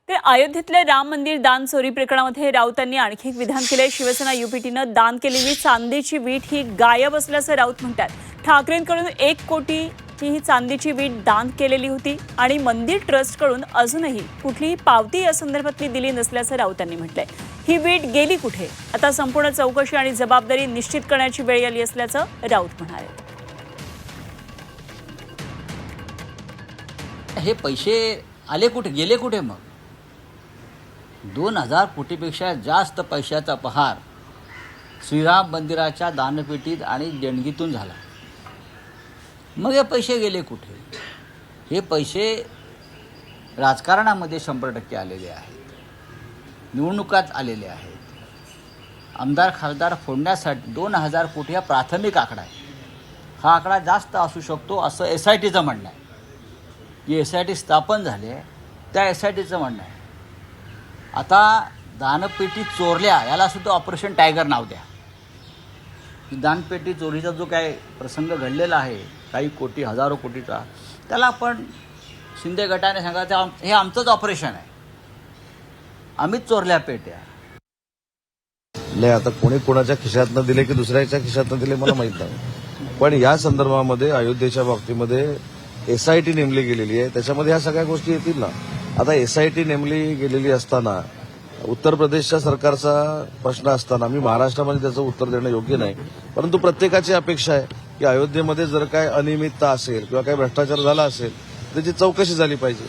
तर अयोध्येतल्या राम मंदिर दान चोरी प्रकरणामध्ये राऊतांनी आणखी एक विधान केले। शिवसेना युपीटीनं दान केलेली चांदीची वीट ही गायब असल्याचं राऊत म्हणतात। ठाकरेंकडून 1 कोटीची ही चांदीची वीट दान केलेली होती आणि मंदिर ट्रस्टकडून अजूनही कुठलीही पावती या संदर्भातली दिली नसल्याचं राऊतांनी म्हटलंय। ही वीट गेली कुठे? आता संपूर्ण चौकशी आणि जबाबदारी निश्चित करण्याची वेळ आली असल्याचं राऊत म्हणाले। हे पैसे आले कुठे, गेले कुठे? मग 2000 कोटीपेक्षा जास्त पैशाचा पहार श्रीराम मंदिराच्या दानपेटीत आणि देणगीतून झाला। मग हे पैसे गेले कुठे? हे पैसे राजकारणामध्ये 100% आलेले आहेत, निवडणुकात आलेले आहेत। आमदार खासदार फोडण्यासाठी 2000 कोटी हा प्राथमिक आकडा आहे। हा आकडा जास्त असू शकतो असं SITचं म्हणणं आहे। जी SIT स्थापन झाली आहे त्या SITचं म्हणणं आहे। आता दानपेटी चोरल्या याला सुद्धा ऑपरेशन टायगर नाव द्या। दानपेटी चोरीचा जो काय प्रसंग घडलेला आहे, काही कोटी हजारो कोटीचा, त्याला आपण शिंदे गटाने सांगायचं हे आमचंच ऑपरेशन आहे, आम्हीच चोरल्या पेट्या। नाही, आता कोणी कोणाच्या खिशातनं दिले की दुसऱ्याच्या खिशातनं दिले मला माहित नाही, पण या संदर्भामध्ये अयोध्येच्या बाबतीमध्ये SIT नेमली गेलेली आहे, त्याच्यामध्ये ह्या सगळ्या गोष्टी येतील ना। आता SIT नेमली गेलेली असताना उत्तर प्रदेशच्या सरकारचा प्रश्न असताना मी महाराष्ट्रामध्ये त्याचं उत्तर देणं योग्य नाही, परंतु प्रत्येकाची अपेक्षा आहे की अयोध्येमध्ये जर काय अनियमितता असेल किंवा काही भ्रष्टाचार झाला असेल त्याची चौकशी झाली पाहिजे।